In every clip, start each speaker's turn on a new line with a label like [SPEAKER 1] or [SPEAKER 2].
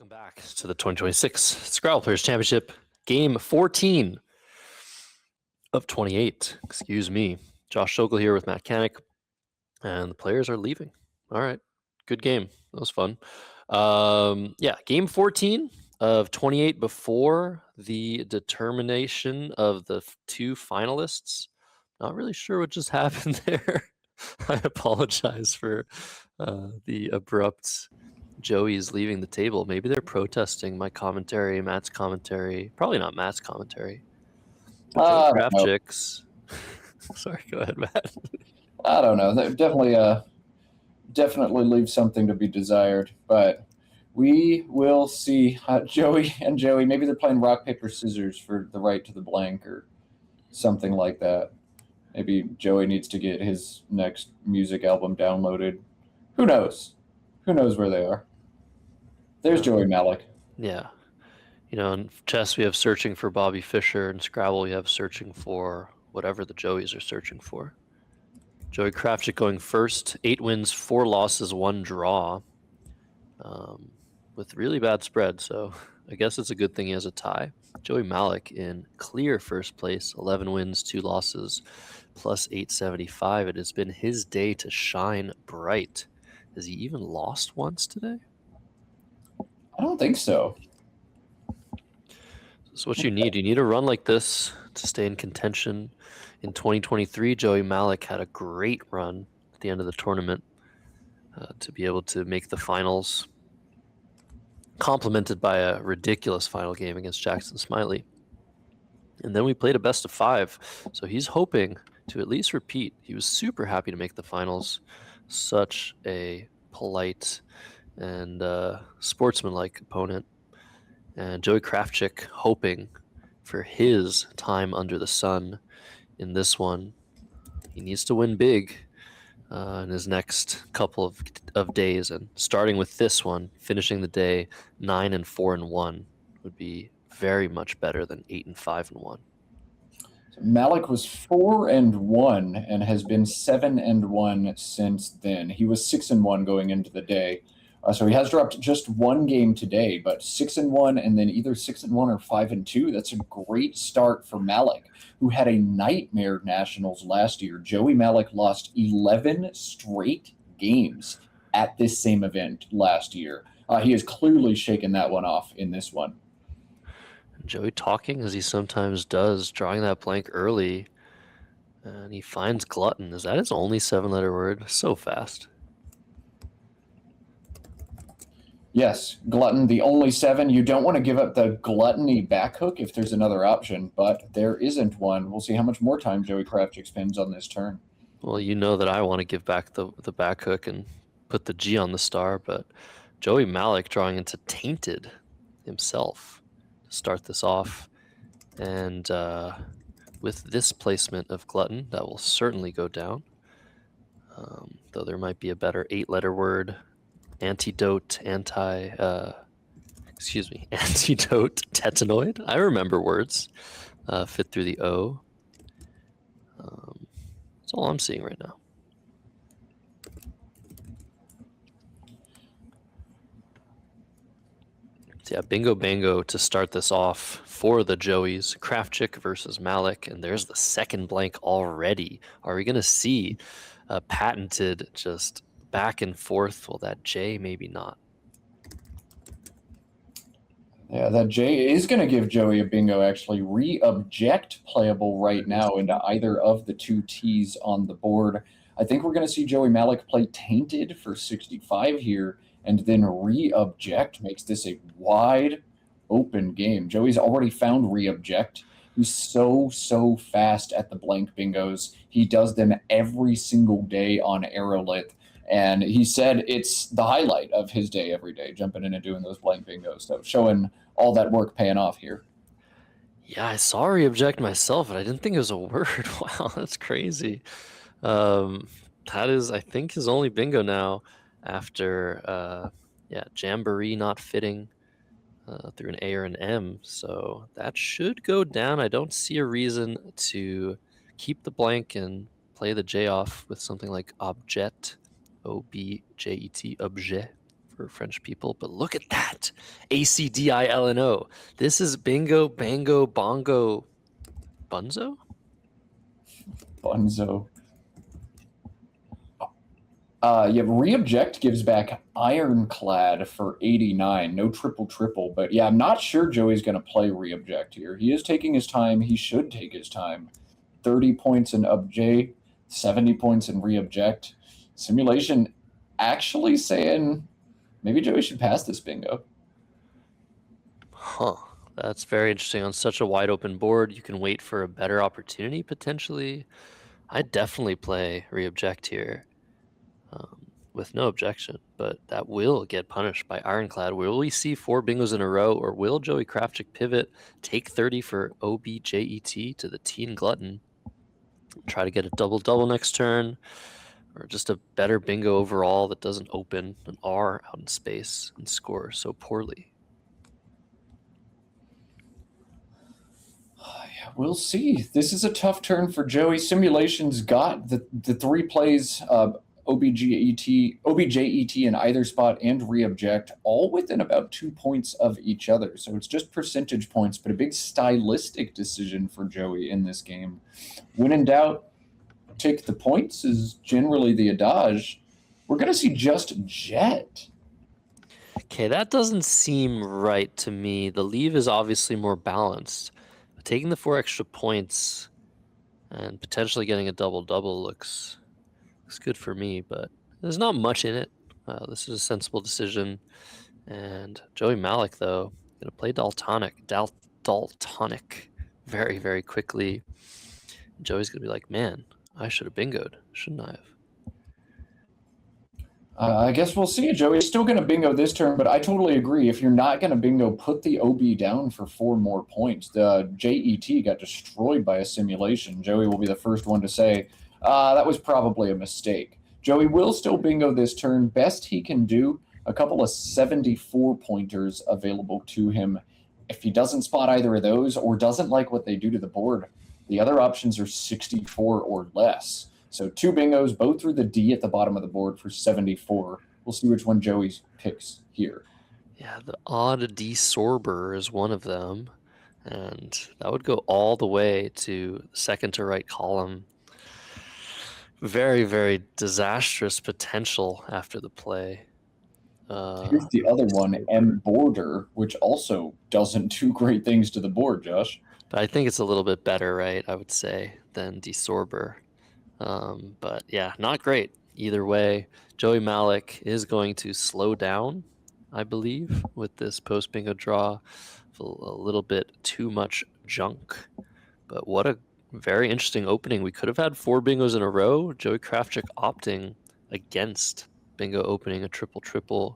[SPEAKER 1] Welcome back to the 2026 Scrabble Players Championship, game 14 of 28. Excuse me. Josh Sokol here with Matt Canik, and the players are leaving. All right, good game. That was fun. Game 14 of 28 before the determination of the two finalists. Not really sure what just happened there. I apologize for the abrupt Joey's leaving the table. Maybe they're protesting my commentary, Matt's commentary. Probably not Matt's commentary. But Joey Krafchick's. Sorry, go ahead, Matt.
[SPEAKER 2] I don't know. They definitely leave something to be desired. But we will see. Joey, maybe they're playing rock, paper, scissors for the right to the blank or something like that. Maybe Joey needs to get his next music album downloaded. Who knows? Who knows where they are? There's Joey Mallick.
[SPEAKER 1] Yeah. You know, in chess we have searching for Bobby Fischer. In Scrabble we have searching for whatever the Joeys are searching for. Joey Krafchick going first. 8 wins, 4 losses, 1 draw. With really bad spread, so I guess it's a good thing he has a tie. Joey Mallick in clear first place. 11 wins, 2 losses, plus 875. It has been his day to shine bright. Has he even lost once today?
[SPEAKER 2] I don't think so.
[SPEAKER 1] That's what you need. You need a run like this to stay in contention. In 2023, Joey Mallick had a great run at the end of the tournament to be able to make the finals, complemented by a ridiculous final game against Jackson Smiley. And then we played a best of 5, so he's hoping to at least repeat. He was super happy to make the finals. Such a polite and sportsmanlike opponent. And Joey Krafchick hoping for his time under the sun in this one. He needs to win big in his next couple of days. And starting with this one, finishing the day 9-4-1 would be very much better than 8-5-1.
[SPEAKER 2] Mallick was 4-1 and has been 7-1 since then. He was 6-1 going into the day. So he has dropped just 1 game today, but 6-1 and then either 6-1 or 5-2. That's a great start for Mallick, who had a nightmare nationals last year. Joey Mallick lost 11 straight games at this same event last year. He has clearly shaken that one off in this one.
[SPEAKER 1] Joey talking as he sometimes does, drawing that blank early, and he finds glutton. Is that his only 7-letter word? So fast.
[SPEAKER 2] Yes, glutton, the only 7. You don't want to give up the gluttony back hook if there's another option, but there isn't one. We'll see how much more time Joey Krafchick spends on this turn.
[SPEAKER 1] Well, you know that I want to give back the back hook and put the G on the star, but Joey Mallick drawing into Tainted himself to start this off. And with this placement of glutton, that will certainly go down. Though there might be a better 8-letter word. Antidote, antidote, tetanoid. I remember words. Fit through the O. That's all I'm seeing right now. So yeah, bingo bango to start this off for the Joeys. Krafchick versus Mallick, and there's the second blank already. Are we going to see a patented just back and forth? Well, that J, maybe not.
[SPEAKER 2] Yeah, that J is going to give Joey a bingo, actually. Re-object playable right now into either of the 2 T's on the board. I think we're going to see Joey Mallick play Tainted for 65 here, and then re-object makes this a wide open game. Joey's already found re-object. He's so fast at the blank bingos. He does them every single day on Aerolith. And he said it's the highlight of his day every day, jumping in and doing those blank bingos. So showing all that work paying off here.
[SPEAKER 1] Yeah, I saw re-object myself, but I didn't think it was a word. Wow, that's crazy. That is, I think, his only bingo now after, Jamboree not fitting through an A or an M. So that should go down. I don't see a reason to keep the blank and play the J off with something like objet. O-B-J-E-T, objet for French people. But look at that. ACDILNO. This is bingo, bango, bongo, bunzo?
[SPEAKER 2] Bunzo. Reobject gives back Ironclad for 89. No triple. But yeah, I'm not sure Joey's going to play Reobject here. He is taking his time. He should take his time. 30 points in UpJ, 70 points in Reobject. Simulation actually saying maybe Joey should pass this bingo.
[SPEAKER 1] Huh. That's very interesting. On such a wide open board, you can wait for a better opportunity potentially. I'd definitely play Reobject here. With no objection, but that will get punished by Ironclad. Will we see 4 bingos in a row, or will Joey Krafchick pivot, take 30 for OBJET to the teen glutton, try to get a double next turn, or just a better bingo overall that doesn't open an R out in space and score so poorly?
[SPEAKER 2] We'll see. This is a tough turn for Joey. Simulation's got the 3 plays, OBJET in either spot and Reobject, all within about 2 points of each other. So it's just percentage points, but a big stylistic decision for Joey in this game. When in doubt, take the points is generally the adage. We're going to see just Jet.
[SPEAKER 1] Okay, that doesn't seem right to me. The leave is obviously more balanced. But taking the 4 extra points and potentially getting a double looks good for me, but there's not much in it. This is a sensible decision. And Joey Mallick, though, going to play Daltonic very, very quickly. Joey's going to be like, man, I should have bingoed, shouldn't I have?
[SPEAKER 2] I guess we'll see. Joey's still going to bingo this turn, but I totally agree. If you're not going to bingo, put the OB down for 4 more points. The JET got destroyed by a simulation. Joey will be the first one to say, that was probably a mistake. Joey will still bingo this turn. Best he can do, a couple of 74 pointers available to him. If he doesn't spot either of those or doesn't like what they do to the board, the other options are 64 or less. So 2 bingos, both through the D at the bottom of the board for 74. We'll see which one Joey picks here.
[SPEAKER 1] Yeah, the odd desorber is one of them. And that would go all the way to second to right column. Very, very disastrous potential after the play.
[SPEAKER 2] Here's the other one, M Border, which also doesn't do great things to the board, Josh.
[SPEAKER 1] But I think it's a little bit better, right, I would say, than desorber. But yeah, not great either way. Joey Mallick is going to slow down, I believe, with this post bingo draw. A little bit too much junk. But what a very interesting opening. We could have had 4 bingos in a row. Joey Krafchick opting against bingo opening a triple to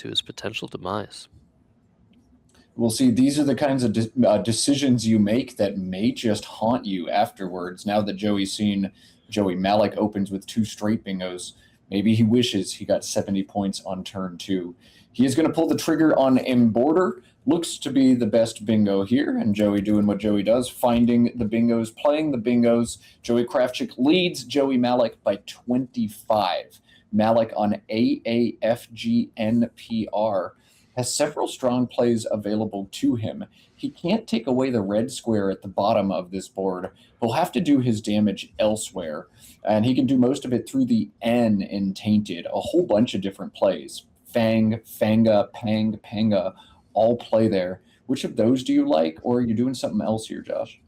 [SPEAKER 1] his potential demise.
[SPEAKER 2] We'll see. These are the kinds of decisions you make that may just haunt you afterwards. Now that Joey's seen Joey Mallick opens with 2 straight bingos, maybe he wishes he got 70 points on turn 2. He is going to pull the trigger on M Border. Looks to be the best bingo here, and Joey doing what Joey does, finding the bingos, playing the bingos. Joey Krafchick leads Joey Mallick by 25. Mallick on AAFGNPR has several strong plays available to him. He can't take away the red square at the bottom of this board. He'll have to do his damage elsewhere, and he can do most of it through the N in Tainted, a whole bunch of different plays. Fang, Fanga, Pang, Panga, all play there. Which of those do you like, or are you doing something else here, Josh?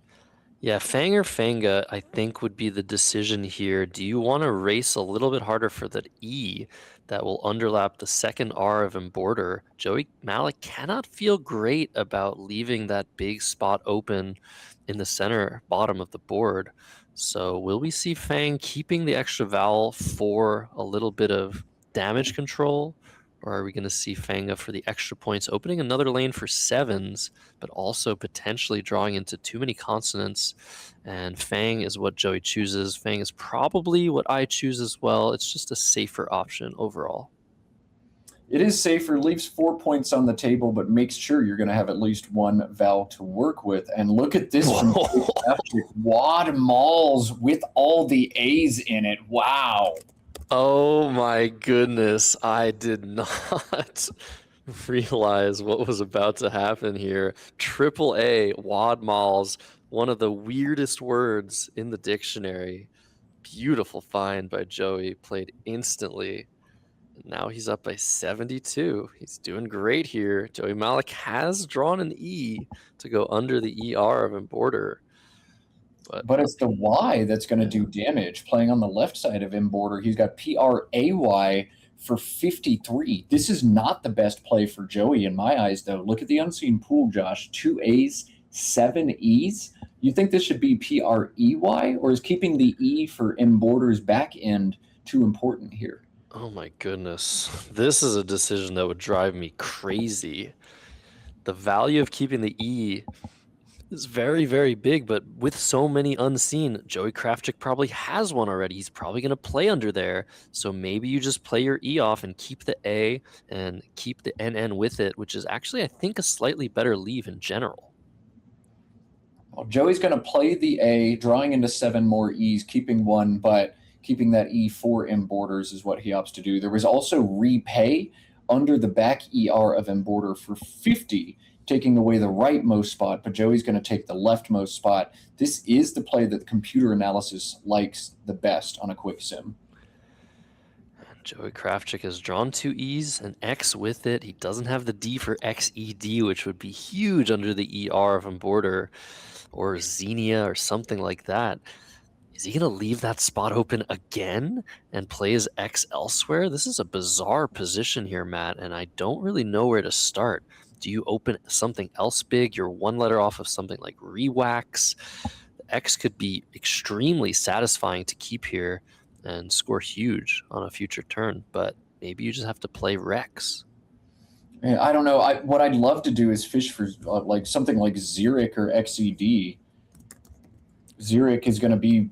[SPEAKER 1] Yeah, Fang or Fanga, I think, would be the decision here. Do you want to race a little bit harder for that E that will underlap the second R of Border? Joey Mallick cannot feel great about leaving that big spot open in the center bottom of the board. So will we see Fang keeping the extra vowel for a little bit of damage control? Or are we going to see Fanga for the extra points, opening another lane for 7s, but also potentially drawing into too many consonants? And Fang is what Joey chooses. Fang is probably what I choose as well. It's just a safer option overall.
[SPEAKER 2] It is safer, leaves 4 points on the table, but makes sure you're going to have at least one vowel to work with. And look at this from Wad Malls with all the A's in it. Wow.
[SPEAKER 1] Oh my goodness, I did not realize what was about to happen here. Triple A, wad malls, one of the weirdest words in the dictionary. Beautiful find by Joey, played instantly. Now he's up by 72. He's doing great here. Joey Mallick has drawn an E to go under the ER of Border.
[SPEAKER 2] But it's the Y that's going to do damage. Playing on the left side of Border, he's got PRAY for 53. This is not the best play for Joey in my eyes, though. Look at the unseen pool, Josh. 2 A's, 7 E's. You think this should be PREY, or is keeping the E for Border's back end too important here?
[SPEAKER 1] Oh my goodness. This is a decision that would drive me crazy. The value of keeping the E is very, very big, but with so many unseen, Joey Krafchick probably has one already. He's probably going to play under there. So maybe you just play your E off and keep the A and keep the NN with it, which is actually, I think, a slightly better leave in general.
[SPEAKER 2] Well, Joey's going to play the A, drawing into 7 more E's, keeping 1, but keeping that E4 Borders is what he opts to do. There was also repay under the back ER of Border for 50, taking away the rightmost spot, but Joey's going to take the leftmost spot. This is the play that the computer analysis likes the best on a quick sim.
[SPEAKER 1] Joey Krafchick has drawn 2 E's, an X with it. He doesn't have the D for XED, which would be huge under the ER of Border or Xenia or something like that. Is he going to leave that spot open again and play his X elsewhere? This is a bizarre position here, Matt, and I don't really know where to start. Do you open something else big? You're 1 letter off of something like Rewax. The X could be extremely satisfying to keep here and score huge on a future turn, but maybe you just have to play Rex.
[SPEAKER 2] I don't know. What I'd love to do is fish for like something like Xeric or XED. Xeric is going to be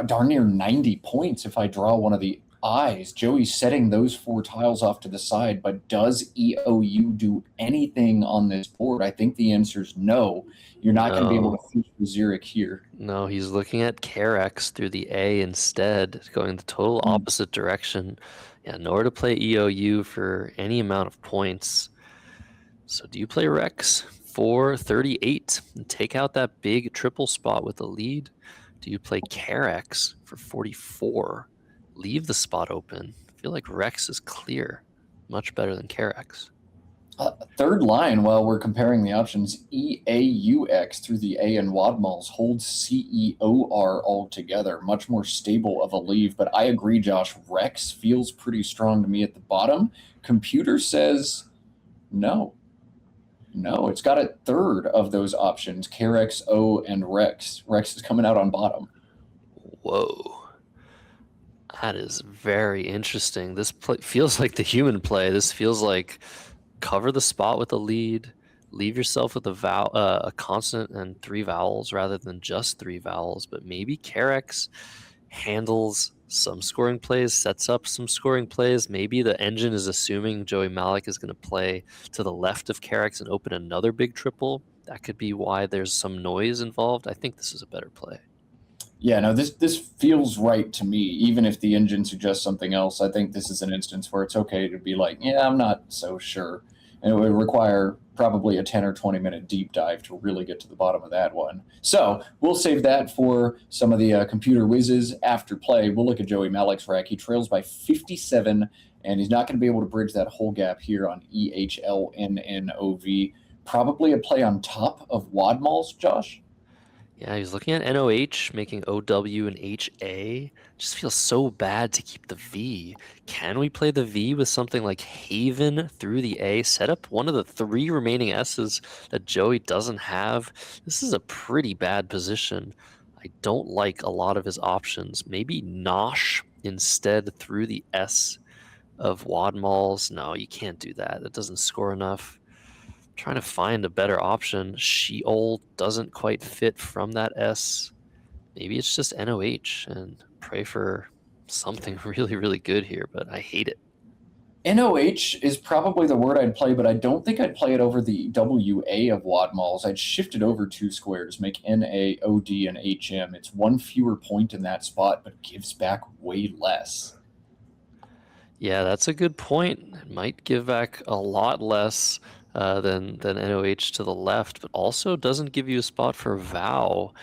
[SPEAKER 2] darn near 90 points if I draw one of the I's. Joey's setting those 4 tiles off to the side, but does EOU do anything on this board? I think the answer is no. You're not going to be able to fish for Xeric here.
[SPEAKER 1] No, he's looking at Carex through the A instead, going the total opposite direction. Yeah, nowhere to play EOU for any amount of points. So do you play Rex for 38 and take out that big triple spot with a lead? Do you play Carex for 44? Leave the spot open. I feel like Rex is clear. Much better than Carex.
[SPEAKER 2] Third line, while we're comparing the options, EAUX through the A and Wadmals holds CEOR altogether. Much more stable of a leave, but I agree, Josh. Rex feels pretty strong to me at the bottom. Computer says no. No, it's got a third of those options, Carex, O, and Rex. Rex is coming out on bottom.
[SPEAKER 1] Whoa. That is very interesting. This feels like the human play. This feels like cover the spot with a lead, leave yourself with a consonant and 3 vowels rather than just 3 vowels. But maybe Carex handles some scoring plays, sets up some scoring plays. Maybe the engine is assuming Joey Mallick is going to play to the left of Carex and open another big triple. That could be why there's some noise involved. I think this is a better play.
[SPEAKER 2] Yeah, no, this feels right to me. Even if the engine suggests something else, I think this is an instance where it's okay to be like, yeah, I'm not so sure. And it would require probably a 10 or 20-minute deep dive to really get to the bottom of that one. So we'll save that for some of the computer whizzes after play. We'll look at Joey Mallick's rack. He trails by 57, and he's not going to be able to bridge that whole gap here on EHLNNOV. Probably a play on top of Wadmals, Josh?
[SPEAKER 1] Yeah, he's looking at NOH, making OW and HA. Just feels so bad to keep the V. Can we play the V with something like Haven through the A? Set up one of the 3 remaining S's that Joey doesn't have. This is a pretty bad position. I don't like a lot of his options. Maybe Nosh instead through the S of Wadmals. No, you can't do that. That doesn't score enough. Trying to find a better option. Sheol doesn't quite fit from that S. Maybe it's just NOH and pray for something really, really good here, but I hate it.
[SPEAKER 2] NOH is probably the word I'd play, but I don't think I'd play it over the WA of Wadmals. I'd shift it over 2 squares, make NA, OD, and HM. It's 1 fewer point in that spot, but gives back way less.
[SPEAKER 1] Yeah, that's a good point. It might give back a lot less than NOH to the left, but also doesn't give you a spot for Vow,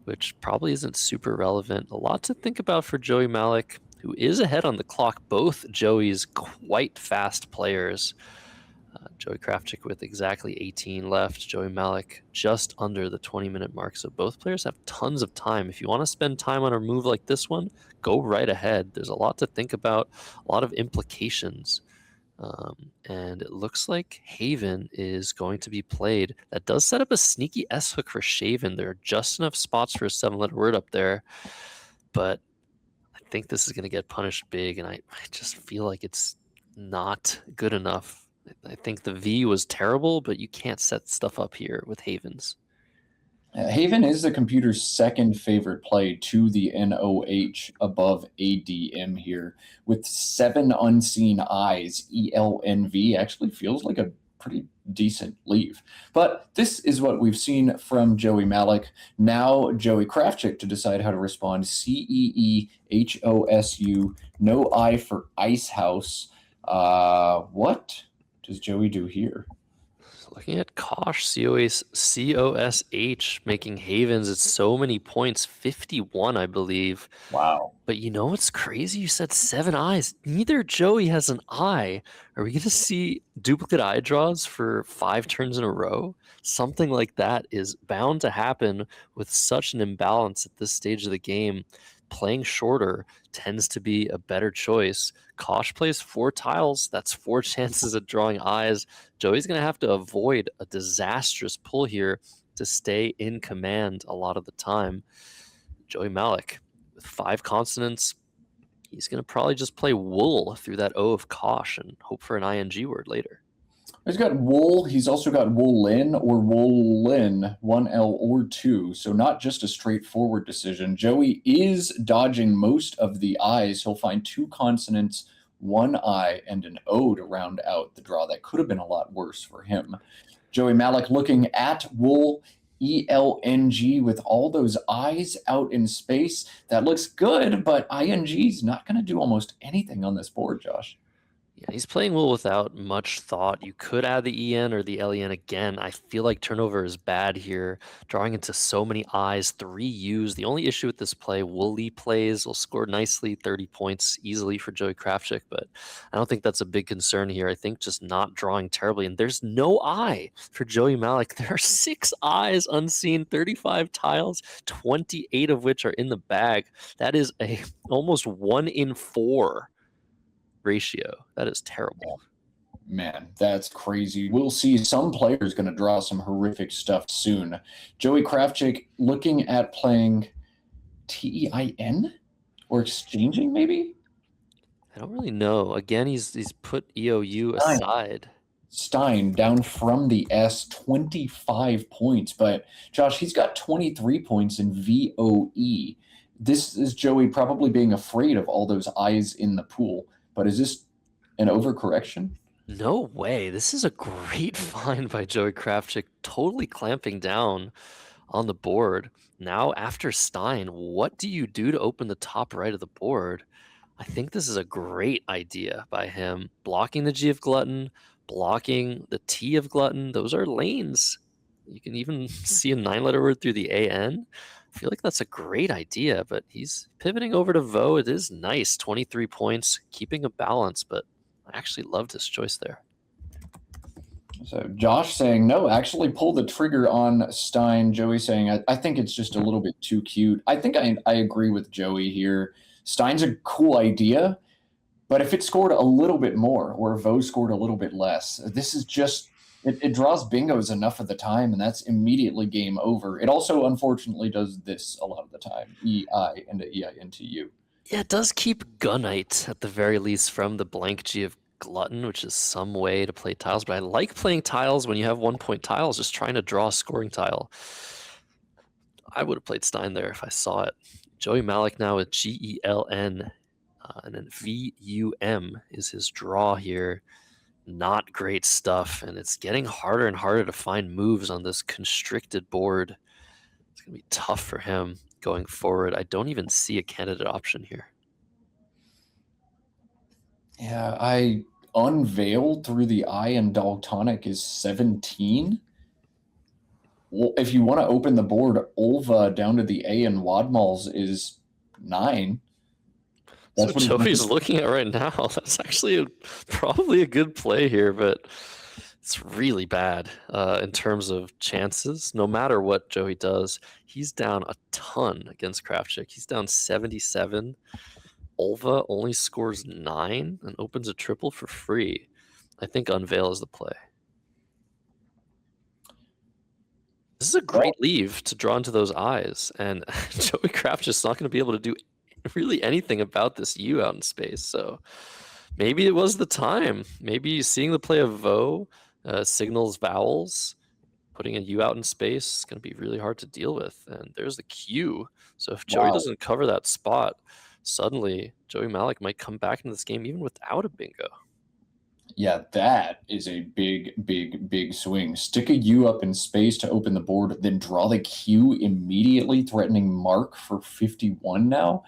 [SPEAKER 1] which probably isn't super relevant. A lot to think about for Joey Mallick, who is ahead on the clock. Both Joey's quite fast players. Joey Krafchick with exactly 18 left. Joey Mallick just under the 20-minute mark. So both players have tons of time. If you want to spend time on a move like this one, go right ahead. There's a lot to think about, a lot of implications. And it looks like Haven is going to be played. That does set up a sneaky S hook for Shaven. There are just enough spots for a 7-letter word up there. But I think this is going to get punished big, and I just feel like it's not good enough. I think the V was terrible, but you can't set stuff up here with Havens.
[SPEAKER 2] Haven is the computer's second favorite play to the NOH above ADM here. With 7 unseen eyes, ELNV actually feels like a pretty decent leave. But this is what we've seen from Joey Mallick. Now Joey Krafchick to decide how to respond. CEEHOSU, no I for Ice House. What does Joey do here?
[SPEAKER 1] Looking at Kosh, COSH, making Havens at so many points, 51, I believe.
[SPEAKER 2] Wow.
[SPEAKER 1] But you know what's crazy? You said 7 eyes. Neither Joey has an eye. Are we going to see duplicate eye draws for 5 turns in a row? Something like that is bound to happen with such an imbalance at this stage of the game. Playing shorter tends to be a better choice. Kosh plays 4 tiles. That's 4 chances at drawing eyes. Joey's going to have to avoid a disastrous pull here to stay in command a lot of the time. Joey Mallick with 5 consonants, he's going to probably just play wool through that O of Kosh and hope for an ing word later.
[SPEAKER 2] He's got wool. He's also got woolin or woolin, 1L or 2. So not just a straightforward decision. Joey is dodging most of the I's. He'll find 2 consonants, 1 I, and an O to round out the draw. That could have been a lot worse for him. Joey Mallick looking at wool, ELNG with all those I's out in space. That looks good, but ING's not going to do almost anything on this board, Josh.
[SPEAKER 1] Yeah, he's playing wool without much thought. You could add the EN or the LEN again. I feel like turnover is bad here. Drawing into so many I's, 3 U's. The only issue with this play, Woolly plays will score nicely, 30 points easily for Joey Krafchick, but I don't think that's a big concern here. I think just not drawing terribly. And there's no I for Joey Mallick. There are 6 I's unseen, 35 tiles, 28 of which are in the bag. That is a almost 1 in 4 ratio. That is terrible.
[SPEAKER 2] Man, that's crazy. We'll see. Some players going to draw some horrific stuff soon. Joey Krafchick looking at playing TEIN or exchanging, maybe?
[SPEAKER 1] I don't really know. Again, he's put EOU aside.
[SPEAKER 2] Stein down from the S, 25 points. But Josh, he's got 23 points in VOE. This is Joey probably being afraid of all those eyes in the pool. But is this an overcorrection?
[SPEAKER 1] No way. This is a great find by Joey Krafchick, totally clamping down on the board. Now, after Stein, what do you do to open the top right of the board? I think this is a great idea by him. Blocking the G of Glutton, blocking the T of Glutton. Those are lanes. You can even see a 9-letter word through the AN. I feel like that's a great idea, but he's pivoting over to Vo. It is nice. 23 points, keeping a balance, but I actually loved his choice there.
[SPEAKER 2] So Josh saying, no, actually pull the trigger on Stein. Joey saying, I think it's just a little bit too cute. I think I agree with Joey here. Stein's a cool idea, but if it scored a little bit more or Vo scored a little bit less, this is just, it draws bingos enough of the time, and that's immediately game over. It also, unfortunately, does this a lot of the time, EI into EI into U.
[SPEAKER 1] Yeah, it does keep Gunite at the very least from the blank G of Glutton, which is some way to play tiles, but I like playing tiles when you have 1-point tiles, just trying to draw a scoring tile. I would have played Stein there if I saw it. Joey Mallick now with GELN, and then VUM is his draw here. Not great stuff, and it's getting harder and harder to find moves on this constricted board. It's going to be tough for him going forward. I don't even see a candidate option here.
[SPEAKER 2] Yeah, I unveiled through the eye and Daltonic is 17. Well, if you want to open the board, Ulva down to the A and Wadmals is 9.
[SPEAKER 1] That's
[SPEAKER 2] That's
[SPEAKER 1] what
[SPEAKER 2] what he's
[SPEAKER 1] Joey's
[SPEAKER 2] looking.
[SPEAKER 1] looking at right now. That's actually probably a good play here, but it's really bad in terms of chances. No matter what Joey does, he's down a ton against Krafchick. He's down 77. Ulva only scores 9 and opens a triple for free. I think Unveil is the play. This is a
[SPEAKER 2] Well,
[SPEAKER 1] great leave to draw into those eyes, and Joey Krafchick's not going to be able to do really anything about this U out in space. So maybe it was the time. Maybe seeing the play of Vo signals vowels. Putting a U out in space is going to be really hard to deal with. And there's the Q. So if Joey
[SPEAKER 2] wow.
[SPEAKER 1] doesn't cover that spot, suddenly Joey Mallick might come back into this game even without a bingo.
[SPEAKER 2] Yeah, that is a big, big, big swing. Stick a U up in space to open the board, then draw the Q immediately, threatening Mark for 51 now.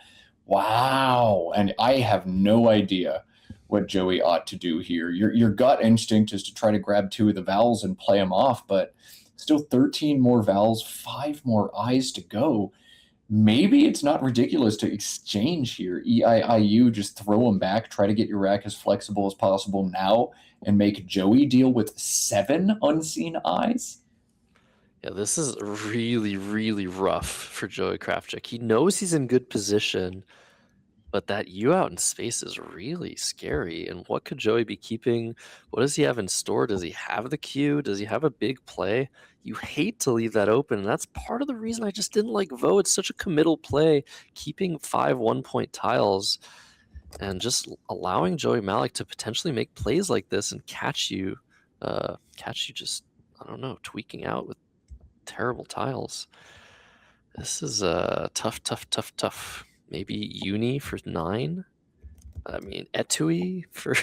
[SPEAKER 2] Wow. And I have no idea what Joey ought to do here. Your gut instinct is to try to grab 2 of the vowels and play them off, but still 13 more vowels, 5 more eyes to go. Maybe it's not ridiculous to exchange here. EIIU, just throw them back, try to get your rack as flexible as possible now, and make Joey deal with 7 unseen eyes.
[SPEAKER 1] Yeah, this is really, really rough for Joey Krafchick. He knows he's in good position, but that U out in space is really scary. And what could Joey be keeping? What does he have in store? Does he have the Q? Does he have a big play? You hate to leave that open. And that's part of the reason I just didn't like Vo. It's such a committal play, keeping 5 1-point tiles and just allowing Joey Mallick to potentially make plays like this and catch you just, I don't know, tweaking out with terrible tiles. This is tough, tough, tough, tough. Maybe Uni for 9. I mean, Etui for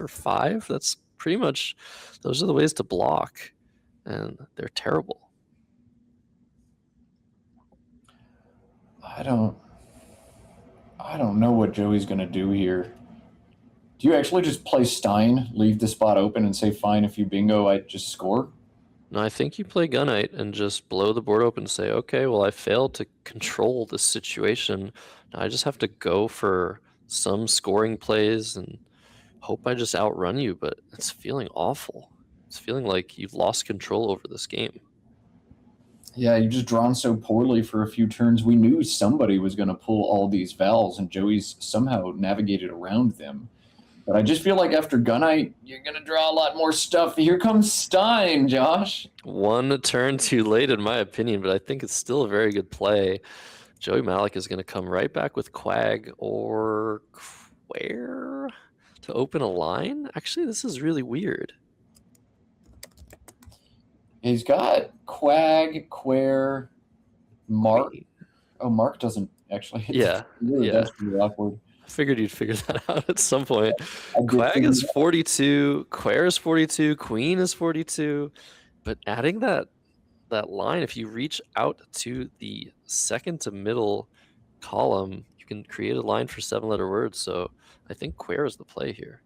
[SPEAKER 1] 5. That's pretty much, those are the ways to block, and they're terrible.
[SPEAKER 2] I don't know what Joey's going to do here. Do you actually just play Stein, leave the spot open, and say, fine, if you bingo, I just score?
[SPEAKER 1] No, I think you play Gunite and just blow the board open and say, okay, well, I failed to control this situation. Now I just have to go for some scoring plays and hope I just outrun you, but it's feeling awful. It's feeling like you've lost control over this game.
[SPEAKER 2] Yeah, you've just drawn so poorly for a few turns. We knew somebody was going to pull all these vowels, and Joey's somehow navigated around them. But I just feel like after Gunite, you're going to draw a lot more stuff. Here comes Stein, Josh.
[SPEAKER 1] One turn too late, in my opinion, but I think it's still a very good play. Joey Mallick is going to come right back with Quag or Quare to open a line. Actually, this is really weird.
[SPEAKER 2] He's got Quag, Quare, Mark. Oh, Mark doesn't actually hit.
[SPEAKER 1] Yeah, yeah.
[SPEAKER 2] That's really awkward.
[SPEAKER 1] I figured you'd figure that out at some point.
[SPEAKER 2] I did
[SPEAKER 1] Quag
[SPEAKER 2] figure
[SPEAKER 1] is
[SPEAKER 2] that out.
[SPEAKER 1] 42, Quare is 42, Queen is 42, but adding that line, if you reach out to the second to middle column, you can create a line for 7-letter words. So I think Quare is the play here.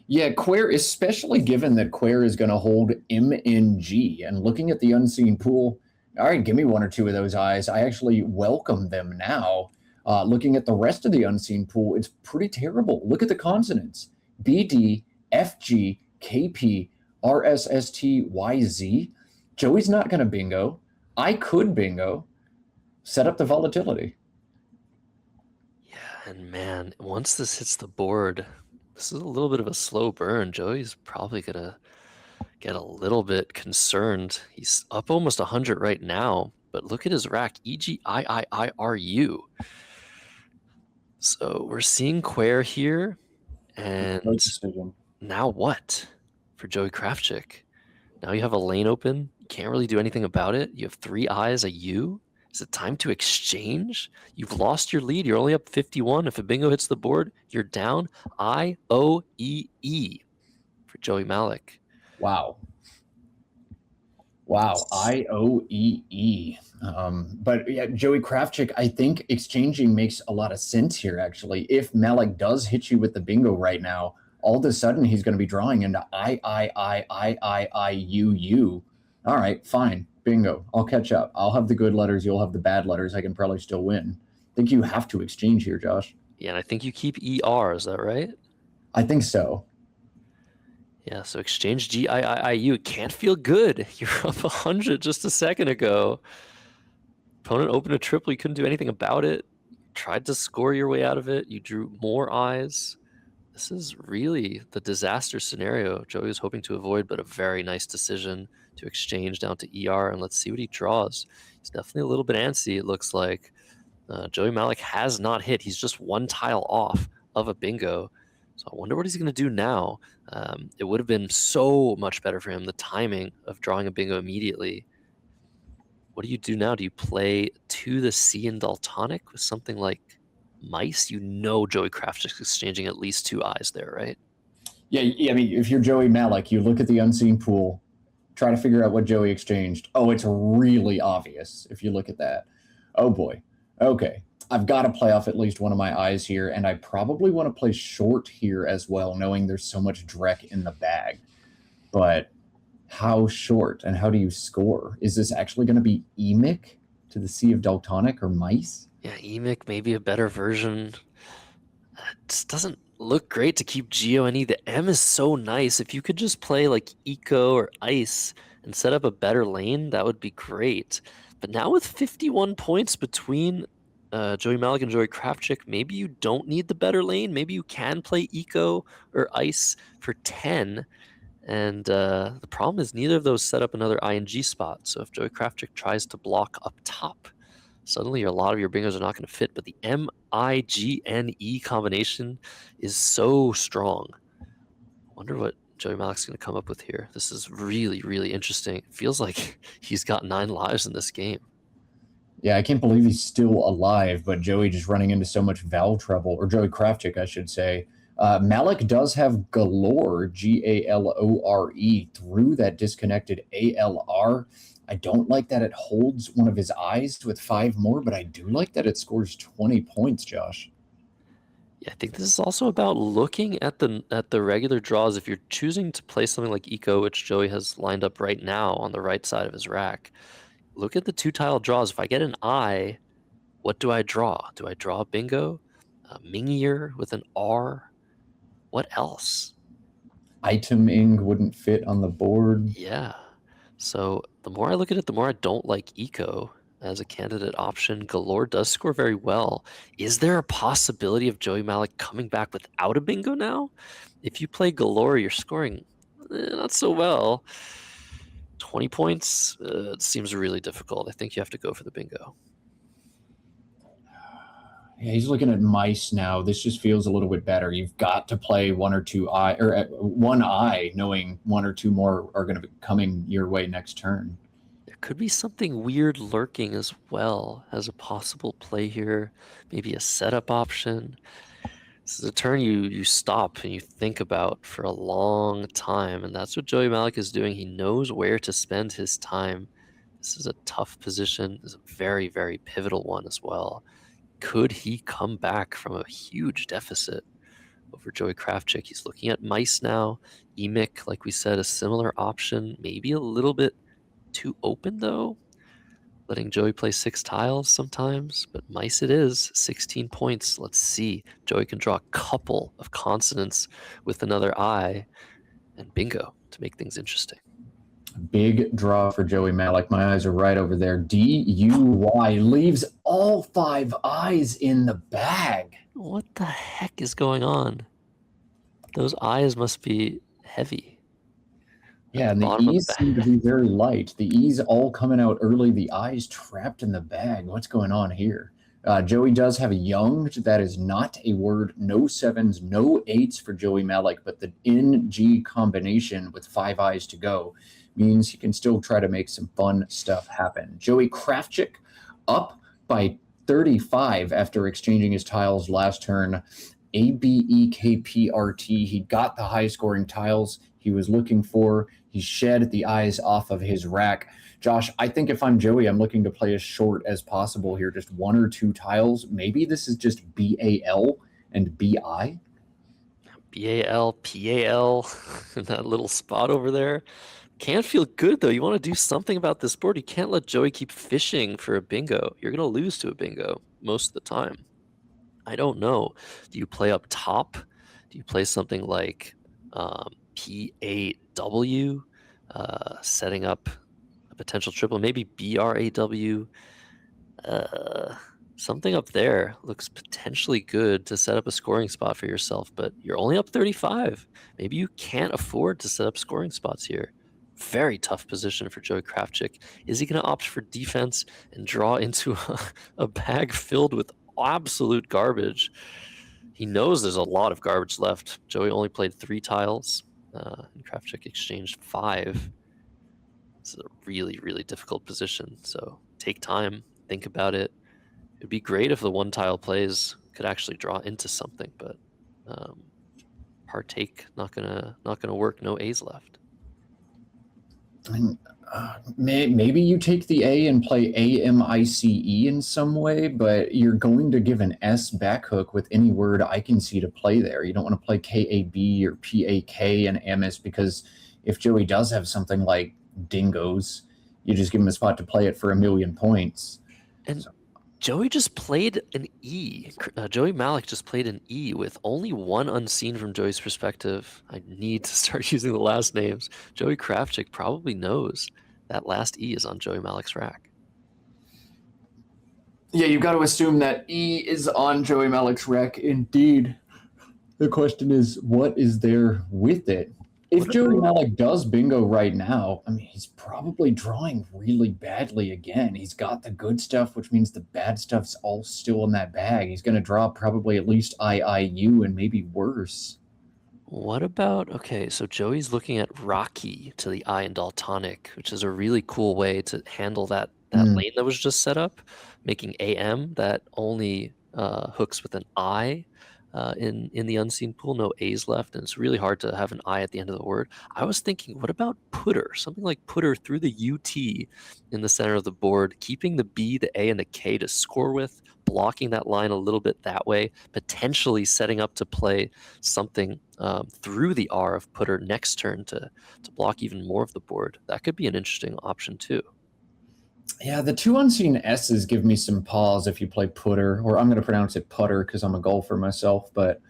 [SPEAKER 2] Yeah, Quare, especially given that Quare is going to hold MNG. And looking at the unseen pool, all right, give me 1 or 2 of those eyes. I actually welcome them now. Looking at the rest of the unseen pool, it's pretty terrible. Look at the consonants: BD, FG, KP, RSST, YZ. Joey's not going to bingo. I could bingo. Set up the volatility.
[SPEAKER 1] Yeah, and man, once this hits the board, this is a little bit of a slow burn. Joey's probably going to get a little bit concerned. He's up almost 100 right now, but look at his rack, EGIIIRU. So we're seeing Quare here, and now what for Joey Krafchick? Now you have a lane open. You can't really do anything about it. You have 3 eyes, a U. Is it time to exchange? You've lost your lead. You're only up 51. If a bingo hits the board, you're down IOEE for Joey Mallick.
[SPEAKER 2] Wow. Wow, IOEE. But yeah, Joey Krafchick, I think exchanging makes a lot of sense here, actually. If Mallick does hit you with the bingo right now, all of a sudden he's going to be drawing into I, U, U. All right, fine. Bingo. I'll catch up. I'll have the good letters. You'll have the bad letters. I can probably still win. I think you have to exchange here, Josh.
[SPEAKER 1] Yeah, and I think you keep ER, is that right?
[SPEAKER 2] I think so.
[SPEAKER 1] Yeah, so exchange GIIIU. It can't feel good. You're up 100 just a second ago. Opponent opened a triple. You couldn't do anything about it. Tried to score your way out of it. You drew more eyes. This is really the disaster scenario Joey was hoping to avoid, but a very nice decision to exchange down to ER. And let's see what he draws. He's definitely a little bit antsy, it looks like. Joey Mallick has not hit. He's just one tile off of a bingo. So I wonder what he's going to do now. It would have been so much better for him, the timing of drawing a bingo immediately. What do you do now? Do you play to the C in Daltonic with something like mice? You know Joey Krafchick's exchanging at least 2 eyes there, right?
[SPEAKER 2] Yeah, I mean, if you're Joey Mallick, you look at the unseen pool, try to figure out what Joey exchanged. Oh, it's really obvious if you look at that. Oh boy. Okay. I've got to play off at least one of my eyes here, and I probably want to play short here as well, knowing there's so much dreck in the bag. But how short and how do you score? Is this actually going to be Emic to the Sea of Daltonic or mice?
[SPEAKER 1] Yeah, Emic, maybe a better version. It just doesn't look great to keep GeoNE. The M is so nice. If you could just play like Eco or Ice and set up a better lane, that would be great. But now with 51 points between Joey Mallick and Joey Krafchick, maybe you don't need the better lane. Maybe you can play Eco or Ice for 10. And the problem is neither of those set up another ING spot. So if Joey Krafchick tries to block up top, suddenly a lot of your bingos are not going to fit. But the MIGNE combination is so strong. I wonder what Joey Mallick's going to come up with here. This is really, really interesting. It feels like he's got 9 lives in this game.
[SPEAKER 2] Yeah, I can't believe he's still alive, but Joey just running into so much valve trouble, or Joey Krafchick, I should say. Mallick does have Galore, Galore, through that disconnected ALR. I don't like that it holds one of his eyes with 5 more, but I do like that it scores 20 points, Josh.
[SPEAKER 1] Yeah, I think this is also about looking at the regular draws. If you're choosing to play something like Eco, which Joey has lined up right now on the right side of his rack, look at the 2-tile draws. If I get an I, what do I draw? Do I draw a bingo? A Mingier with an R? What else?
[SPEAKER 2] Iteming wouldn't fit on the board.
[SPEAKER 1] Yeah. So the more I look at it, the more I don't like Eco as a candidate option. Galore does score very well. Is there a possibility of Joey Mallick coming back without a bingo now? If you play Galore, you're scoring not so well. 20 points it seems really difficult. I think you have to go for the bingo.
[SPEAKER 2] Yeah, he's looking at mice now. This just feels a little bit better. You've got to play 1 or 2 eye, or 1 eye, knowing 1 or 2 more are going to be coming your way next turn.
[SPEAKER 1] There could be something weird lurking as well as a possible play here. Maybe a setup option. This is a turn you stop and you think about for a long time, and that's what Joey Mallick is doing. He knows where to spend his time. This is a tough position. It's a very, very pivotal one as well. Could he come back from a huge deficit over Joey Krafchick? He's looking at mice now. Emic, like we said, a similar option. Maybe a little bit too open, though. Letting Joey play 6 tiles sometimes, but mice it is. 16 points. Let's see. Joey can draw a couple of consonants with another I, and bingo to make things interesting.
[SPEAKER 2] Big draw for Joey Mallick. My eyes are right over there. DUY leaves all 5 eyes in the bag.
[SPEAKER 1] What the heck is going on? Those eyes must be heavy.
[SPEAKER 2] Yeah, and the E's seem to be very light. The E's all coming out early. The I's trapped in the bag. What's going on here? Joey does have a young. That is not a word. No 7s, no 8s for Joey Mallick, but the NG combination with 5 eyes to go means he can still try to make some fun stuff happen. Joey Krafchick up by 35 after exchanging his tiles last turn. ABEKPRT. He got the high-scoring tiles he was looking for. He's shed the eyes off of his rack. Josh, I think if I'm Joey, I'm looking to play as short as possible here, just 1 or 2 tiles. Maybe this is just BAL and BI.
[SPEAKER 1] BAL, PAL, in that little spot over there. Can't feel good, though. You want to do something about this board. You can't let Joey keep fishing for a bingo. You're going to lose to a bingo most of the time. I don't know. Do you play up top? Do you play something like P8W, setting up a potential triple? Maybe BRAW. Something up there looks potentially good to set up a scoring spot for yourself, but you're only up 35. Maybe you can't afford to set up scoring spots here. Very tough position for Joey Krafchick. Is he going to opt for defense and draw into a bag filled with absolute garbage? He knows there's a lot of garbage left. Joey only played 3 tiles, and Krafchick exchanged 5. This is a really, really difficult position, so take time, think about it. It'd be great if the 1 tile plays could actually draw into something, but partake not gonna work. No A's left.
[SPEAKER 2] Maybe you take the A and play AMICE in some way, but you're going to give an S back hook with any word I can see to play there. You don't want to play KAB or PAK and AMIS, because if Joey does have something like dingoes, you just give him a spot to play it for 1,000,000 points.
[SPEAKER 1] And so Joey just played an E. Joey Mallick just played an E with only 1 unseen from Joey's perspective. I need to start using the last names. Joey Krafchick probably knows that last E is on Joey Mallick's rack.
[SPEAKER 2] Yeah, you've got to assume that E is on Joey Mallick's rack indeed. The question is, what is there with it? If Joey Mallick does bingo right now, I mean, he's probably drawing really badly again. He's got the good stuff, which means the bad stuff's all still in that bag. He's going to draw probably at least IIU and maybe worse.
[SPEAKER 1] What about, okay, so Joey's looking at Rocky to the I in Daltonic, which is a really cool way to handle that lane that was just set up, making AM that only hooks with an I. In the unseen pool, no A's left, and it's really hard to have an I at the end of the word. I was thinking, what about putter? Something like putter through the UT in the center of the board, keeping the B, the A, and the K to score with, blocking that line a little bit that way, potentially setting up to play something through the R of putter next turn to block even more of the board. That could be an interesting option too.
[SPEAKER 2] Yeah, the 2 unseen S's give me some pause if you play putter, or I'm going to pronounce it putter because I'm a golfer myself, but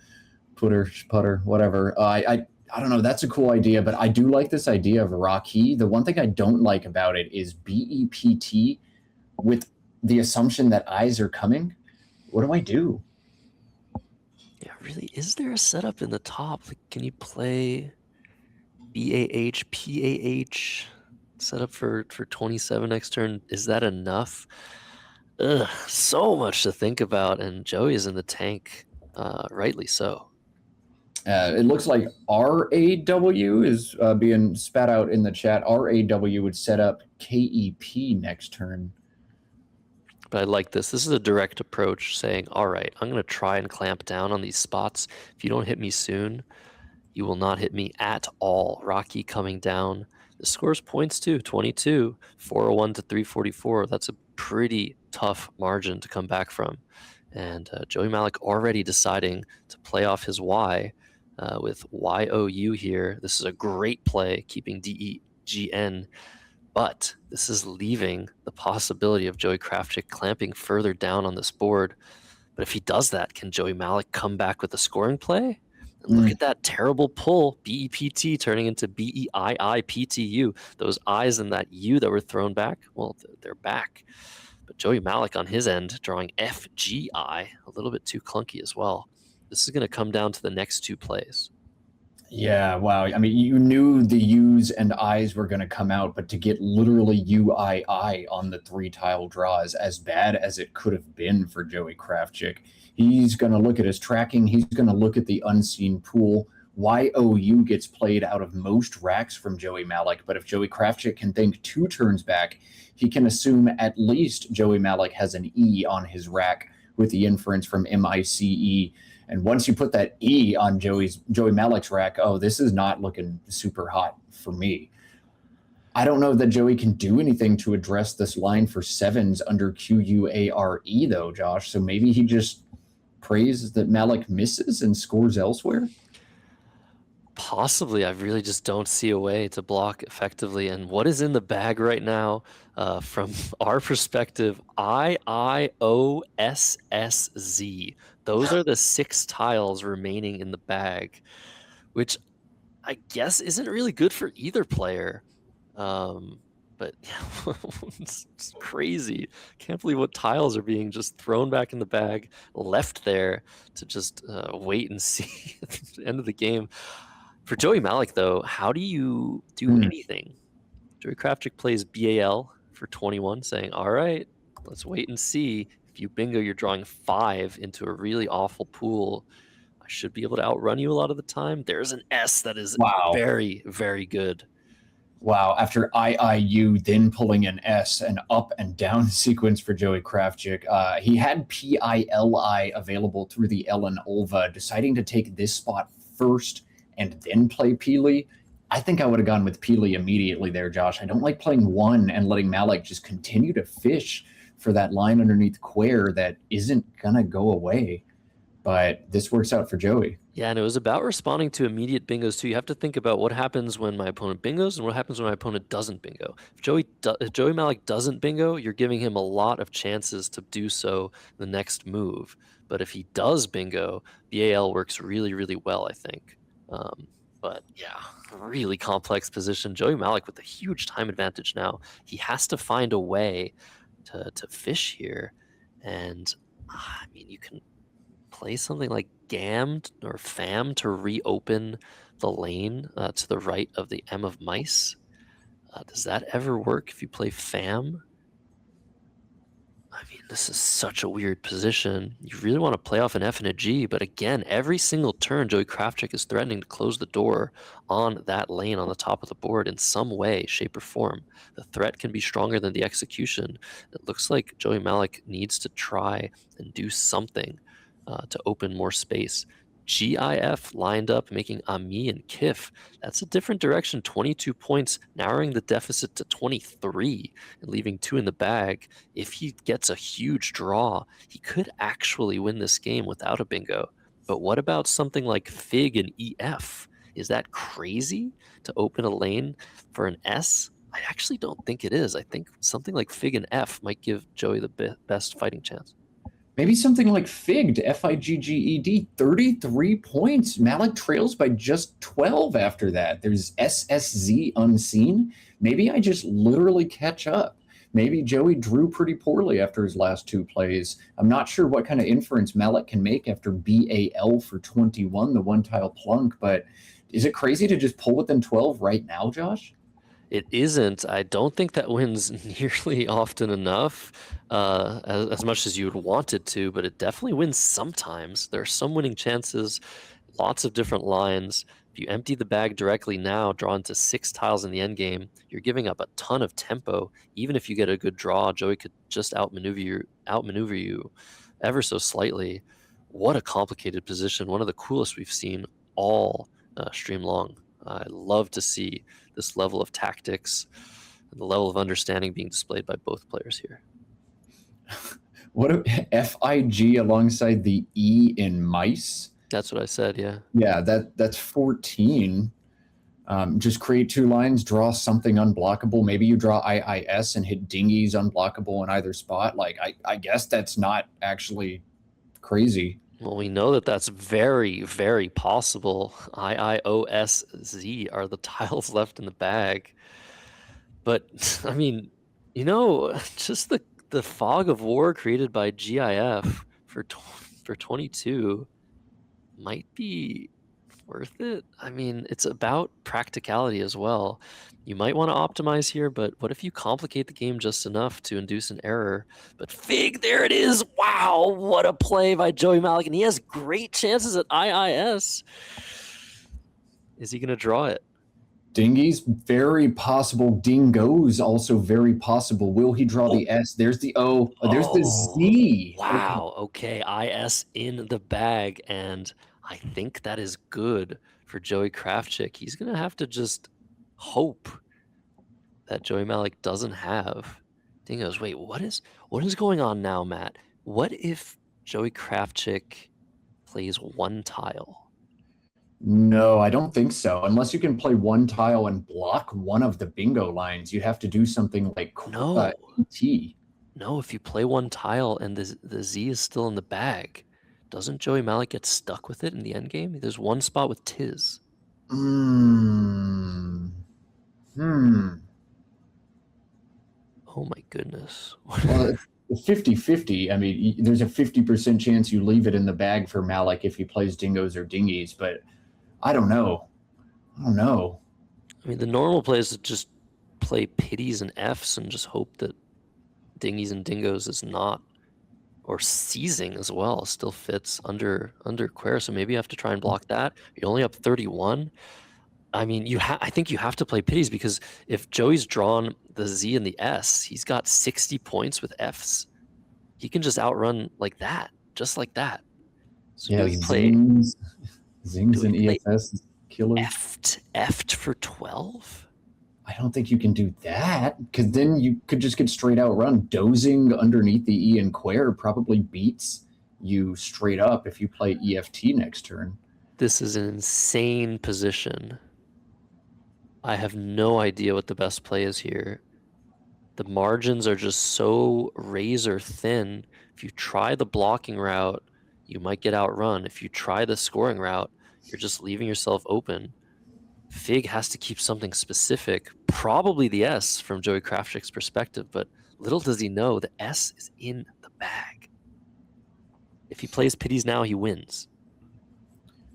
[SPEAKER 2] putter, whatever. I don't know. That's a cool idea, but I do like this idea of Rocky. The one thing I don't like about it is BEPT with the assumption that I's are coming. What do I do?
[SPEAKER 1] Yeah, really, is there a setup in the top? Like, can you play BAH, PAH? Set up for 27 next turn. Is that enough? Ugh, so much to think about, and Joey is in the tank, rightly so.
[SPEAKER 2] It looks like RAW is being spat out in the chat. RAW would set up KEP next turn.
[SPEAKER 1] But I like this. This is a direct approach, saying, all right, I'm going to try and clamp down on these spots. If you don't hit me soon, you will not hit me at all. Rocky coming down. The scores points too, 22, 401 to 344. That's a pretty tough margin to come back from. And Joey Mallick already deciding to play off his Y with YOU here. This is a great play, keeping DEGN. But this is leaving the possibility of Joey Krafchick clamping further down on this board. But if he does that, can Joey Mallick come back with a scoring play? Look at that terrible pull, BEPT turning into BEIIPTU. Those I's and that U that were thrown back, well, they're back. But Joey Mallick on his end drawing FGI, a little bit too clunky as well. This is going to come down to the next 2 plays.
[SPEAKER 2] Yeah, wow. I mean, you knew the U's and I's were going to come out, but to get literally UII on the 3 tile draw is as bad as it could have been for Joey Krafchick. He's going to look at his tracking. He's going to look at the unseen pool. YOU gets played out of most racks from Joey Mallick, but if Joey Krafchick can think 2 turns back, he can assume at least Joey Mallick has an E on his rack with the inference from MICE. And once you put that E on Joey Mallick's rack, oh, this is not looking super hot for me. I don't know that Joey can do anything to address this line for sevens under QUARE, though, Josh. So maybe he just prays that Mallick misses and scores elsewhere.
[SPEAKER 1] Possibly. I really just don't see a way to block effectively. And what is in the bag right now, from our perspective, IIOSSZ. Those are the 6 tiles remaining in the bag, which I guess isn't really good for either player. But it's crazy. Can't believe what tiles are being just thrown back in the bag, left there to just wait and see at the end of the game. For Joey Mallick, though, how do you do anything? Joey Krafchick plays BAL for 21, saying, all right, let's wait and see. If you bingo, you're drawing 5 into a really awful pool. I should be able to outrun you a lot of the time. There's an S that is very, very good.
[SPEAKER 2] Wow. After IIU, then pulling an S, an up and down sequence for Joey Krafchick. He had PILI available through the Ellen Ulva, deciding to take this spot first and then play Peely. I think I would have gone with Peely immediately there, Josh. I don't like playing 1 and letting Mallick just continue to fish for that line underneath Quare that isn't going to go away. But this works out for Joey.
[SPEAKER 1] Yeah, and it was about responding to immediate bingos too. You have to think about what happens when my opponent bingos and what happens when my opponent doesn't bingo. If Joey Mallick doesn't bingo, you're giving him a lot of chances to do so the next move. But if he does bingo, BAL works really, really well, I think. But yeah, really complex position. Joey Mallick with a huge time advantage now. He has to find a way to fish here. And I mean, you can play something like Gam or Fam to reopen the lane to the right of the M of mice. Does that ever work if you play Fam? I mean, this is such a weird position. You really want to play off an F and a G, but again, every single turn, Joey Krafchick is threatening to close the door on that lane on the top of the board in some way, shape, or form. The threat can be stronger than the execution. It looks like Joey Mallick needs to try and do something to open more space. GIF lined up, making Ami and Kif. That's a different direction, 22 points, narrowing the deficit to 23 and leaving 2 in the bag. If he gets a huge draw, he could actually win this game without a bingo. But what about something like Fig and EF? Is that crazy to open a lane for an S? I actually don't think it is. I think something like Fig and F might give Joey the best fighting chance.
[SPEAKER 2] Maybe something like Figged, Figged, 33 points. Mallick trails by just 12 after that. There's SSZ unseen. Maybe I just literally catch up. Maybe Joey drew pretty poorly after his last 2 plays. I'm not sure what kind of inference Mallick can make after BAL for 21, the 1-tile plunk, but is it crazy to just pull within 12 right now, Josh?
[SPEAKER 1] It isn't. I don't think that wins nearly often enough, as much as you would want it to, but it definitely wins sometimes. There are some winning chances, lots of different lines. If you empty the bag directly now, draw into 6 tiles in the end game, you're giving up a ton of tempo. Even if you get a good draw, Joey could just outmaneuver you ever so slightly. What a complicated position. One of the coolest we've seen all stream long. I love to see this level of tactics and the level of understanding being displayed by both players here.
[SPEAKER 2] What a FIG alongside the E in mice?
[SPEAKER 1] That's what I said, yeah.
[SPEAKER 2] Yeah, that's 14. Just create 2 lines, draw something unblockable. Maybe you draw IIS and hit dinghies unblockable in either spot. Like, I guess that's not actually crazy.
[SPEAKER 1] Well, we know that that's very, very possible. IIOSZ are the tiles left in the bag. But, I mean, just the fog of war created by GIF for 22 might be worth it. I mean, it's about practicality as well. You might want to optimize here, but what if you complicate the game just enough to induce an error? But Fig, there it is. Wow, what a play by Joey Mallick. And he has great chances at IIS. Is he going to draw it?
[SPEAKER 2] Dinghies, very possible. Dingoes, also very possible. Will he draw the S? There's the O. There's the Z.
[SPEAKER 1] Wow. Okay. IS in the bag. And I think that is good for Joey Krafchick. He's going to have to just hope that Joey Mallick doesn't have dingoes. Wait, what is going on now, Matt? What if Joey Krafchick plays one tile?
[SPEAKER 2] No, I don't think so. Unless you can play one tile and block one of the bingo lines, you'd have to do something like
[SPEAKER 1] No.
[SPEAKER 2] ET.
[SPEAKER 1] No, if you play one tile and the Z is still in the bag, doesn't Joey Mallick get stuck with it in the end game? There's one spot with Tiz.
[SPEAKER 2] Hmm.
[SPEAKER 1] Oh my goodness.
[SPEAKER 2] Well, it's 50-50. I mean, there's a 50% chance you leave it in the bag for Mallick if he plays dingoes or dingies, but I don't know. I don't know.
[SPEAKER 1] I mean, the normal play is to just play pities and Fs and just hope that dingies and dingoes is not, or seizing as well, still fits under Quare. So maybe you have to try and block that. You're only up 31. I mean, I think you have to play pities because if Joey's drawn the Z and the S, he's got 60 points with Fs. He can just outrun like that, just like that. So
[SPEAKER 2] Yeah,
[SPEAKER 1] do we play
[SPEAKER 2] Zings and EFS is killer.
[SPEAKER 1] F'd for 12?
[SPEAKER 2] I don't think you can do that because then you could just get straight out run. Dozing underneath the E and Quare probably beats you straight up if you play EFT next turn.
[SPEAKER 1] This is an insane position. I have no idea what the best play is here. The margins are just so razor thin. If you try the blocking route, you might get outrun. If you try the scoring route, you're just leaving yourself open. Fig has to keep something specific, probably the S from Joey Krafchick's perspective, but little does he know the S is in the bag. If he plays pities now, he wins.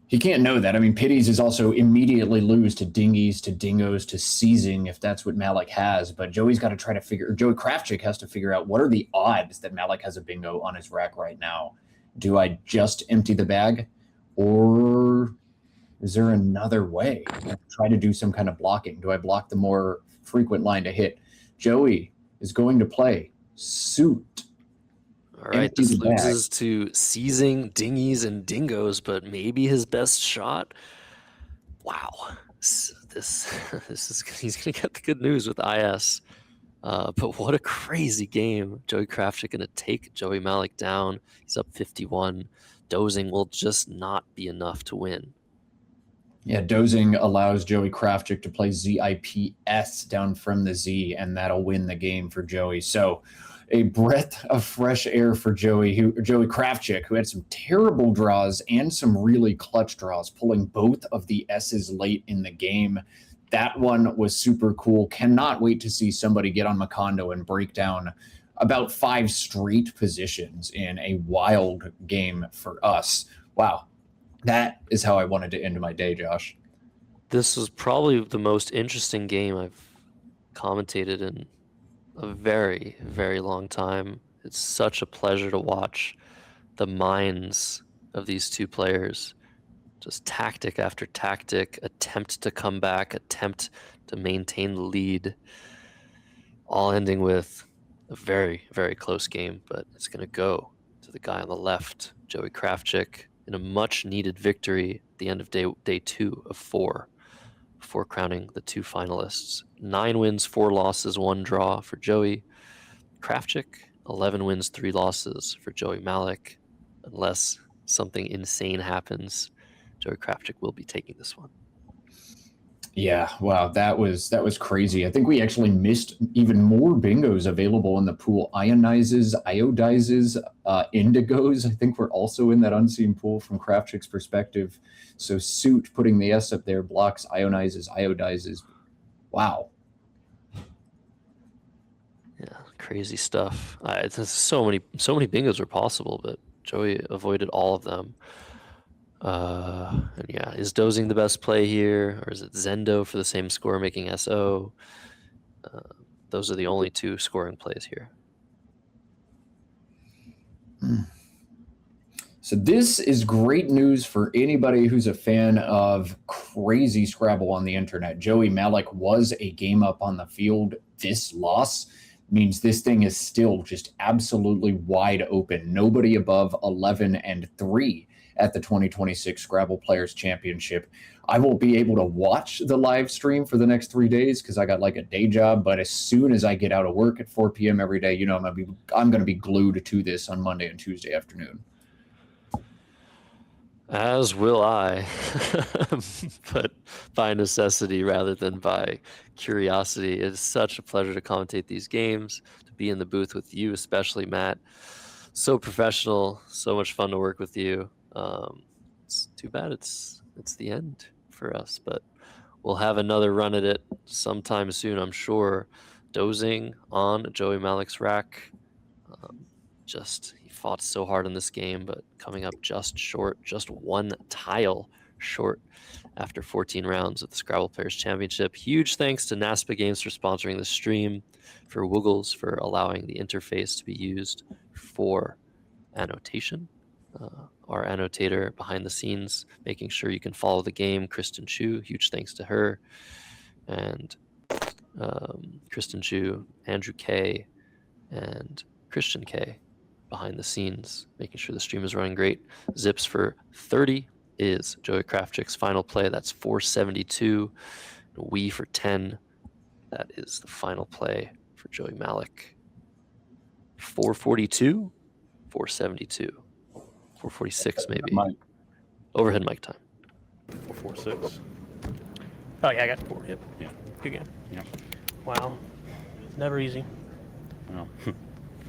[SPEAKER 2] He can't know that. I mean, pities is also immediately lose to dingies, to dingoes, to seizing if that's what Mallick has. But Joey Krafchick has to figure out what are the odds that Mallick has a bingo on his rack right now. Do I just empty the bag, or is there another way? Try to do some kind of blocking. Do I block the more frequent line to hit? Joey is going to play suit.
[SPEAKER 1] All right, this loses to seizing, dingies, and dingoes, but maybe his best shot. Wow, this is he's gonna get the good news with IS. But what a crazy game! Joey Krafchick gonna take Joey Mallick down. He's up 51. Dozing will just not be enough to win.
[SPEAKER 2] Yeah, dozing allows Joey Krafchick to play ZIPS down from the Z, and that'll win the game for Joey. So a breath of fresh air for Joey Krafchick, who had some terrible draws and some really clutch draws, pulling both of the S's late in the game. That one was super cool. Cannot wait to see somebody get on Macondo and break down about 5 straight positions in a wild game for us. Wow. That is how I wanted to end my day, Josh.
[SPEAKER 1] This was probably the most interesting game I've commentated in a very, very long time. It's such a pleasure to watch the minds of these two players. Just tactic after tactic, attempt to come back, attempt to maintain the lead, all ending with a very, very close game, but it's going to go to the guy on the left, Joey Krafchick, in a much-needed victory at the end of day 2 of 4, before crowning the 2 finalists. 9 wins, 4 losses, 1 draw for Joey Krafchick. 11 wins, 3 losses for Joey Mallick. Unless something insane happens, Joey Krafchick will be taking this one.
[SPEAKER 2] Yeah, wow, that was crazy. I think we actually missed even more bingos available in the pool. Iodizes, indigos, I think were also in that unseen pool from Krafchick's perspective. So suit putting the S up there blocks iodizes. Wow.
[SPEAKER 1] Yeah, crazy stuff. So many bingos were possible, but Joey avoided all of them. And yeah, is dozing the best play here, or is it Zendo for the same score making SO? Those are the only 2 scoring plays here.
[SPEAKER 2] So this is great news for anybody who's a fan of crazy Scrabble on the internet. Joey Mallick was a game up on the field. This loss means this thing is still just absolutely wide open. Nobody above 11-3. at the 2026 Scrabble Players Championship. I won't be able to watch the live stream for the next 3 days because I got like a day job. But as soon as I get out of work at 4 p.m. every day, I'm gonna be glued to this on Monday and Tuesday afternoon.
[SPEAKER 1] As will I, but by necessity rather than by curiosity. It is such a pleasure to commentate these games, to be in the booth with you, especially Matt. So professional, so much fun to work with you. It's too bad it's the end for us, but we'll have another run at it sometime soon, I'm sure. Dozing on Joey Mallick's rack. He fought so hard in this game, but coming up just short, just one tile short after 14 rounds of the Scrabble Players Championship. Huge thanks to NASPA Games for sponsoring the stream, for Woogles for allowing the interface to be used for annotation. Our annotator behind the scenes, making sure you can follow the game, Kristen Chu. Huge thanks to her. And Kristen Chu, Andrew K, and Christian K behind the scenes, making sure the stream is running great. Zips for 30 is Joey Krafchick's final play. That's 472. We for 10. That is the final play for Joey Mallick. 442, 472, 446 maybe.
[SPEAKER 2] Mike.
[SPEAKER 1] Overhead mic time.
[SPEAKER 3] 446.
[SPEAKER 4] Oh, yeah, I got 4.
[SPEAKER 3] Yep. Yeah.
[SPEAKER 4] Good game.
[SPEAKER 3] Yep.
[SPEAKER 4] Wow. Never easy.
[SPEAKER 3] Well,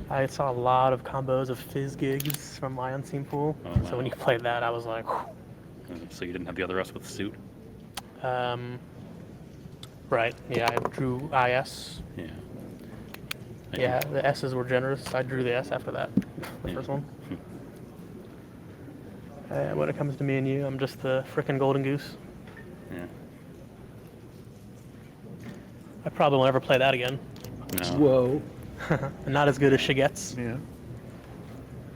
[SPEAKER 4] I saw a lot of combos of fizz gigs from my unseen pool.
[SPEAKER 3] Oh,
[SPEAKER 4] So when
[SPEAKER 3] wow.
[SPEAKER 4] you played that, I was like,
[SPEAKER 3] so you didn't have the other rest with the suit?
[SPEAKER 4] right. Yeah, I drew IS.
[SPEAKER 3] Yeah.
[SPEAKER 4] Yeah, the S's were generous. I drew the S after that, the
[SPEAKER 3] Yeah.
[SPEAKER 4] first one. When it comes to me and you, I'm just the frickin' golden goose.
[SPEAKER 3] Yeah.
[SPEAKER 4] I probably won't ever play that again.
[SPEAKER 3] No.
[SPEAKER 5] Whoa.
[SPEAKER 4] Not as good as Shigetsu.
[SPEAKER 5] Yeah.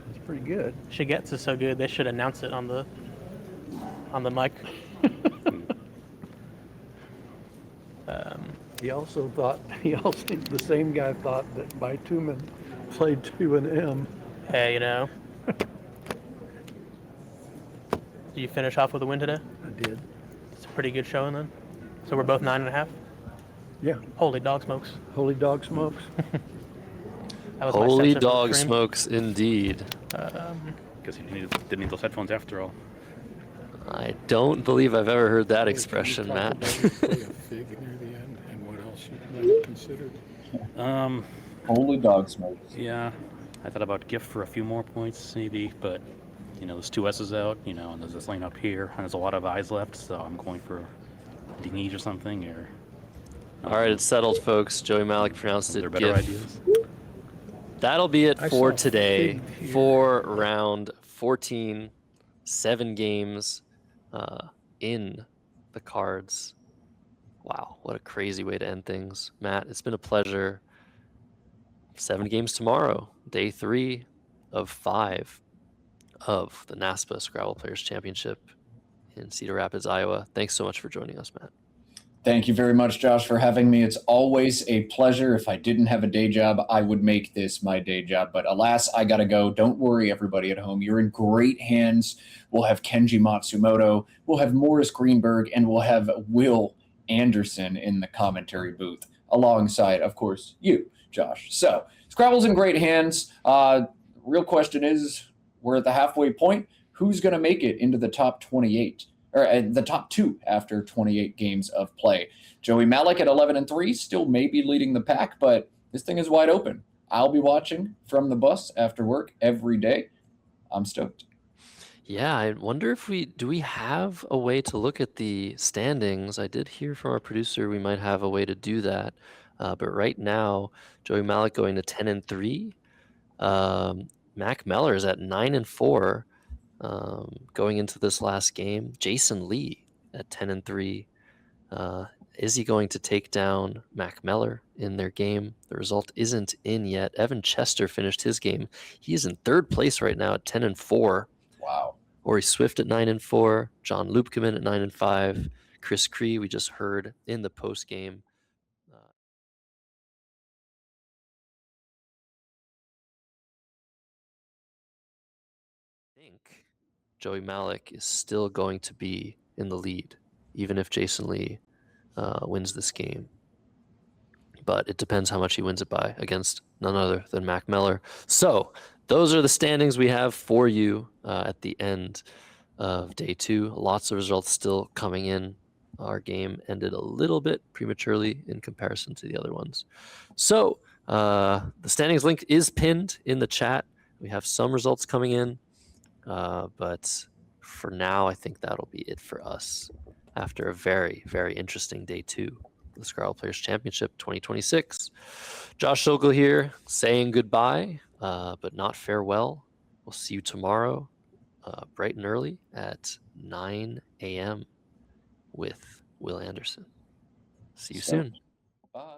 [SPEAKER 5] It's pretty good.
[SPEAKER 4] Shigetsu is so good, they should announce it on the mic.
[SPEAKER 5] The same guy thought that Bitumen played 2 and M.
[SPEAKER 4] Hey, Did you finish off with a win today?
[SPEAKER 5] I did.
[SPEAKER 4] It's a pretty good showing then. So we're both 9.5.
[SPEAKER 5] Yeah.
[SPEAKER 4] Holy dog smokes!
[SPEAKER 5] Holy dog smokes.
[SPEAKER 4] That was my
[SPEAKER 1] Holy
[SPEAKER 4] sentiment for the
[SPEAKER 1] dog
[SPEAKER 4] stream.
[SPEAKER 1] smokes indeed.
[SPEAKER 3] Because you didn't need those headphones after all.
[SPEAKER 1] I don't believe I've ever heard that expression,
[SPEAKER 6] Can you talk
[SPEAKER 1] Matt.
[SPEAKER 6] about your play of Fig near the end and what else you might have considered?
[SPEAKER 2] Holy dog smokes.
[SPEAKER 3] Yeah. I thought about gift for a few more points, maybe, but there's 2 S's out, and there's this lane up here, and there's a lot of eyes left, so I'm going for Dingy or something, or.
[SPEAKER 1] All right, it's settled, folks. Joey Mallick pronounced
[SPEAKER 3] Are there
[SPEAKER 1] it
[SPEAKER 3] better
[SPEAKER 1] GIF.
[SPEAKER 3] ideas?
[SPEAKER 1] That'll be it
[SPEAKER 5] I
[SPEAKER 1] for
[SPEAKER 5] saw
[SPEAKER 1] today
[SPEAKER 5] Fig here.
[SPEAKER 1] for round 14. 7 games in the cards. Wow, what a crazy way to end things. Matt, it's been a pleasure. 7 games tomorrow, day 3 of 5 of the NASPA Scrabble Players Championship in Cedar Rapids, Iowa. Thanks so much for joining us, Matt.
[SPEAKER 2] Thank you very much, Josh, for having me. It's always a pleasure. If I didn't have a day job, I would make this my day job. But alas, I got to go. Don't worry, everybody at home. You're in great hands. We'll have Kenji Matsumoto, we'll have Morris Greenberg, and we'll have Will Anderson in the commentary booth alongside, of course, you, Josh. So Scrabble's in great hands. Real question is, we're at the halfway point. Who's going to make it into the top 28? Or the top 2 after 28 games of play. Joey Mallick at 11-3, still maybe leading the pack, but this thing is wide open. I'll be watching from the bus after work every day. I'm stoked.
[SPEAKER 1] Yeah, I wonder if we have a way to look at the standings. I did hear from our producer we might have a way to do that. But right now, Joey Mallick going to 10-3. Mac Mellor is at 9-4. Going into this last game, Jason Lee at 10-3. Is he going to take down Mac Mellor in their game? The result isn't in yet. Evan Chester finished his game. He is in 3rd place right now at 10-4.
[SPEAKER 2] Wow.
[SPEAKER 1] Ori Swift at 9-4. John Lupkeman at 9-5. Chris Cree, we just heard in the post game. I think Joey Mallick is still going to be in the lead, even if Jason Lee wins this game. But it depends how much he wins it by against none other than Mac Meller. So those are the standings we have for you at the end of day 2. Lots of results still coming in. Our game ended a little bit prematurely in comparison to the other ones. So the standings link is pinned in the chat. We have some results coming in, but for now, I think that'll be it for us after a very, very interesting day 2. The Scrabble Players Championship 2026. Josh Sokol here saying goodbye, but not farewell. We'll see you tomorrow, bright and early at 9 a.m. with Will Anderson. See you soon.
[SPEAKER 2] Bye.